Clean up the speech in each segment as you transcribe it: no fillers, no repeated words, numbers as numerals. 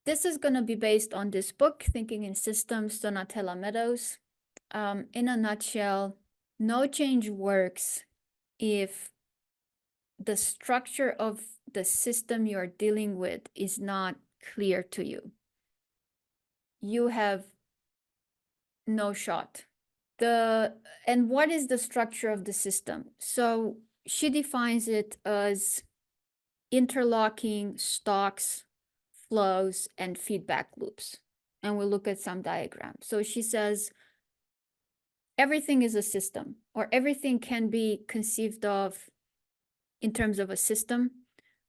this is going to be based on this book, Thinking in Systems, Donatella Meadows. In a nutshell, no change works if the structure of the system you're dealing with is not clear to you. You have no shot. And what is the structure of the system? So she defines it as interlocking stocks, flows, and feedback loops. And we'll look at some diagrams. So she says everything is a system, or everything can be conceived of in terms of a system.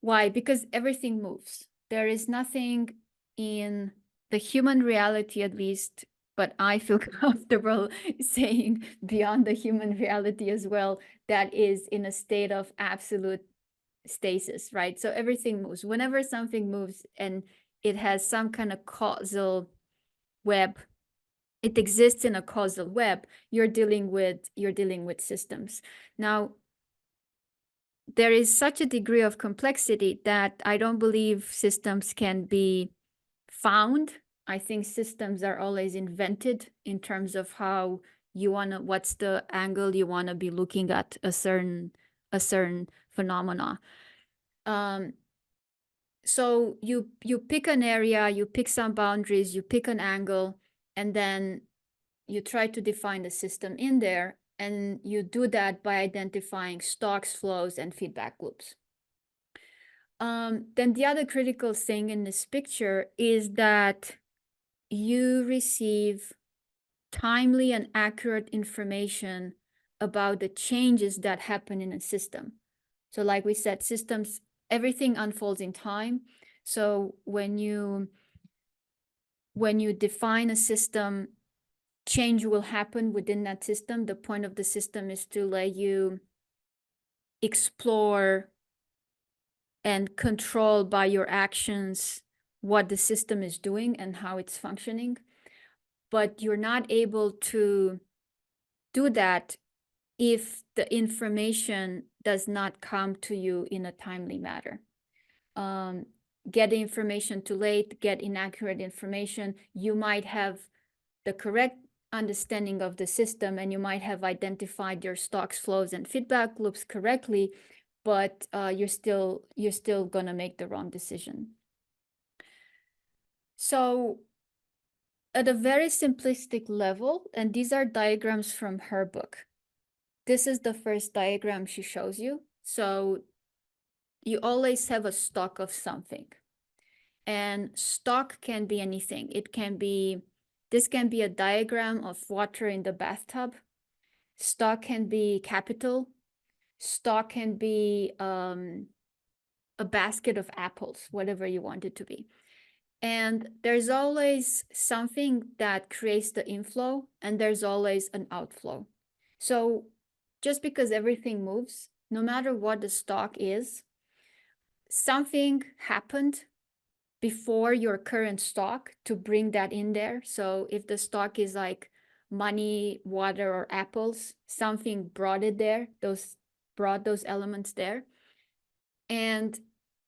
Why? Because everything moves. There is nothing in the human reality, at least, but I feel comfortable saying beyond the human reality as well, that is in a state of absolute stasis, right? So everything moves. Whenever something moves and it has some kind of causal web, it exists in a causal web, you're dealing with systems. Now, there is such a degree of complexity that I don't believe systems can be found. I think systems are always invented in terms of how you want to, what's the angle you want to be looking at a certain phenomena. So you pick an area, you pick some boundaries, you pick an angle, and then you try to define the system in there. And you do that by identifying stocks, flows, and feedback loops. Then the other critical thing in this picture is that you receive timely and accurate information about the changes that happen in a system. So like we said, systems, everything unfolds in time. So when you define a system, change will happen within that system. The point of the system is to let you explore and control by your actions what the system is doing and how it's functioning. But you're not able to do that if the information does not come to you in a timely manner. Get the information too late, get inaccurate information. You might have the correct understanding of the system and you might have identified your stocks, flows, and feedback loops correctly, but you're still gonna make the wrong decision. So at a very simplistic level, and these are diagrams from her book, this is the first diagram she shows you. So you always have a stock of something. And stock can be anything. It can be, this can be a diagram of water in the bathtub. Stock can be capital. Stock can be a basket of apples, whatever you want it to be. And there's always something that creates the inflow, and there's always an outflow. So just because everything moves, no matter what the stock is, something happened before your current stock to bring that in there. So if the stock is like money, water, or apples, something brought it there, brought those elements there. And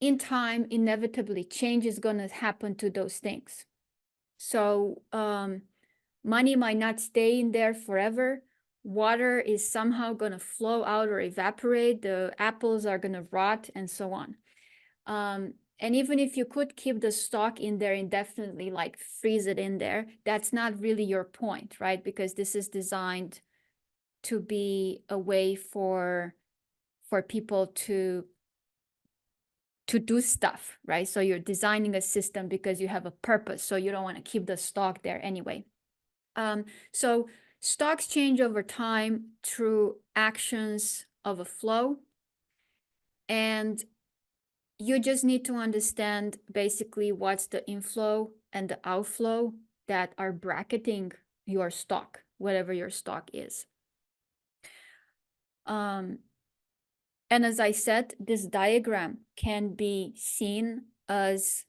in time, inevitably, change is going to happen to those things. So money might not stay in there forever. Water is somehow going to flow out or evaporate. The apples are going to rot and so on. And even if you could keep the stock in there indefinitely, like freeze it in there, that's not really your point, right? Because this is designed to be a way for people to do stuff, right? So you're designing a system because you have a purpose. So you don't want to keep the stock there anyway. So stocks change over time through actions of a flow. And you just need to understand basically what's the inflow and the outflow that are bracketing your stock, whatever your stock is. And as I said, this diagram can be seen as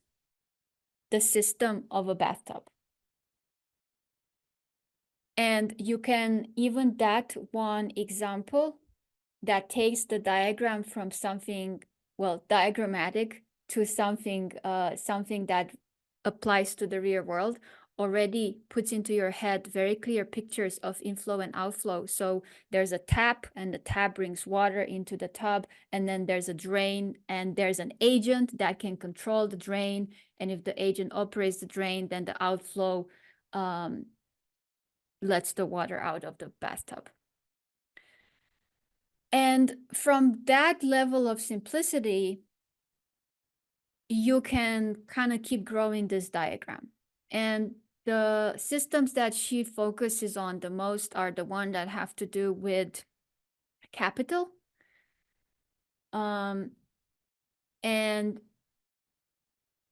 the system of a bathtub. And you can, even that one example that takes the diagram from something, well, diagrammatic to something that applies to the real world already puts into your head very clear pictures of inflow and outflow. So there's a tap, and the tap brings water into the tub, and then there's a drain, and there's an agent that can control the drain. And if the agent operates the drain, then the outflow lets the water out of the bathtub. And from that level of simplicity, you can kind of keep growing this diagram. And the systems that she focuses on the most are the ones that have to do with capital. And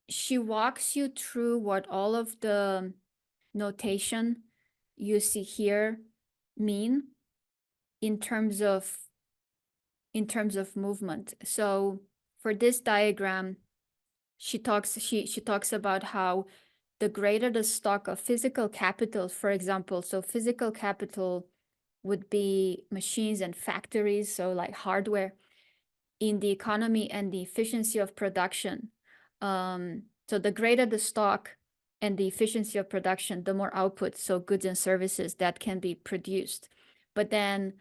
she walks you through what all of the notation you see here mean in terms of movement. So for this diagram, she talks about how the greater the stock of physical capital, for example, so physical capital would be machines and factories, so like hardware in the economy and the efficiency of production. So the greater the stock and the efficiency of production, the more output, so goods and services that can be produced. But then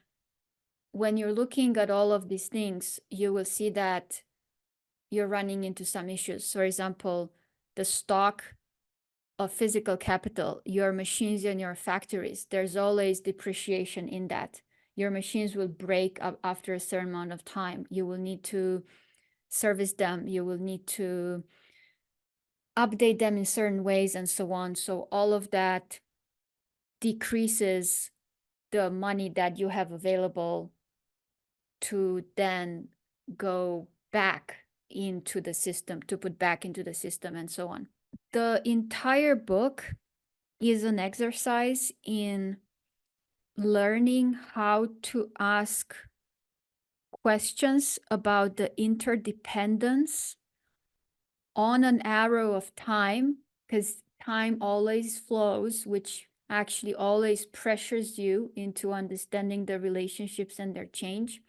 when you're looking at all of these things, you will see that you're running into some issues. For example, the stock of physical capital, your machines and your factories, there's always depreciation in that. Your machines will break up after a certain amount of time. You will need to service them. You will need to update them in certain ways and so on. So all of that decreases the money that you have available to then go back into the system, to put back into the system and so on. The entire book is an exercise in learning how to ask questions about the interdependence on an arrow of time, because time always flows, which actually always pressures you into understanding the relationships and their change.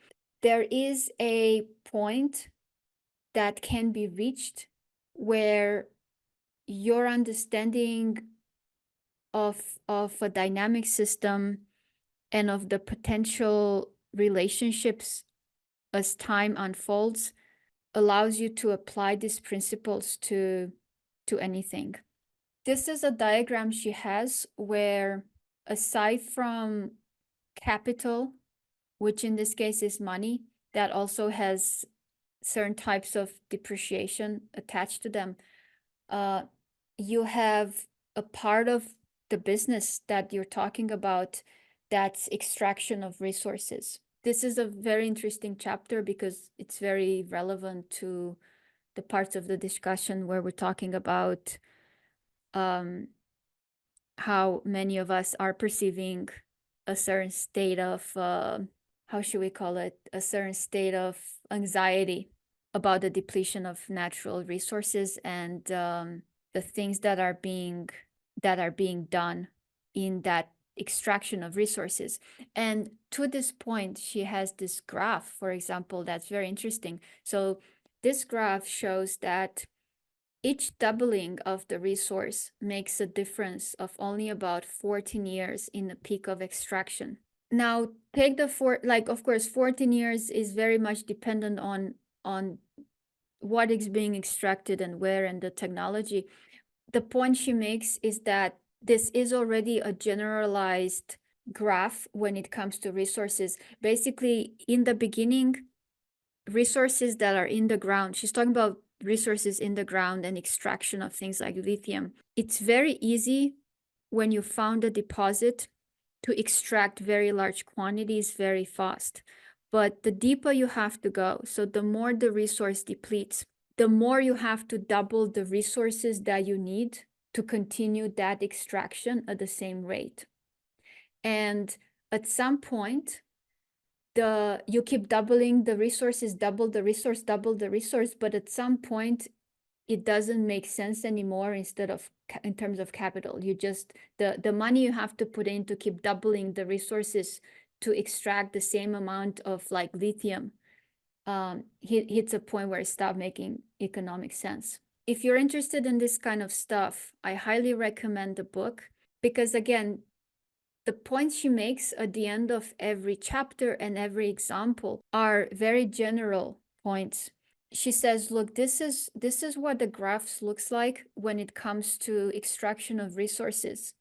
There is a point that can be reached where your understanding of a dynamic system and of the potential relationships as time unfolds allows you to apply these principles to anything. This is a diagram she has where, aside from capital, which in this case is money, that also has certain types of depreciation attached to them, you have a part of the business that you're talking about that's extraction of resources. This is a very interesting chapter because it's very relevant to the parts of the discussion where we're talking about how many of us are perceiving a certain state of, how should we call it, a certain state of anxiety about the depletion of natural resources and the things that are being done in that extraction of resources. And to this point, she has this graph, for example, that's very interesting. So this graph shows that each doubling of the resource makes a difference of only about 14 years in the peak of extraction. Now, take the of course, 14 years is very much dependent on what is being extracted and where and the technology. The point she makes is that this is already a generalized graph when it comes to resources. Basically, in the beginning, resources that are in the ground, she's talking about resources in the ground and extraction of things like lithium. It's very easy when you found a deposit to extract very large quantities very fast. But the deeper you have to go, so the more the resource depletes, the more you have to double the resources that you need to continue that extraction at the same rate. And at some point, you keep doubling the resources, double the resource, but at some point it doesn't make sense anymore. Instead of in terms of capital, you just the money you have to put in to keep doubling the resources to extract the same amount of like lithium hits a point where it stops making economic sense. if you're interested in this kind of stuff, I highly recommend the book because, again, the points she makes at the end of every chapter and every example are very general points. She says, look, this is what the graphs looks like when it comes to extraction of resources.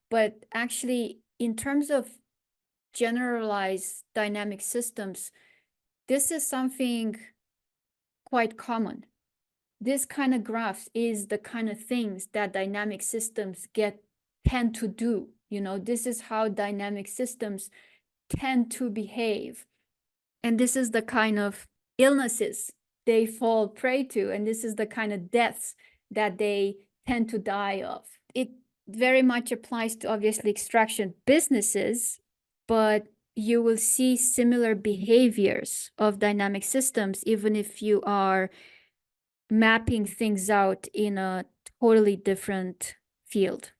But actually, in terms of generalized dynamic systems, this is something quite common. This kind of graphs is the kind of things that dynamic systems tend to do. This is how dynamic systems tend to behave. And this is the kind of illnesses they fall prey to. And this is the kind of deaths that they tend to die of. It very much applies to, obviously, extraction businesses, but you will see similar behaviors of dynamic systems, even if you are mapping things out in a totally different field.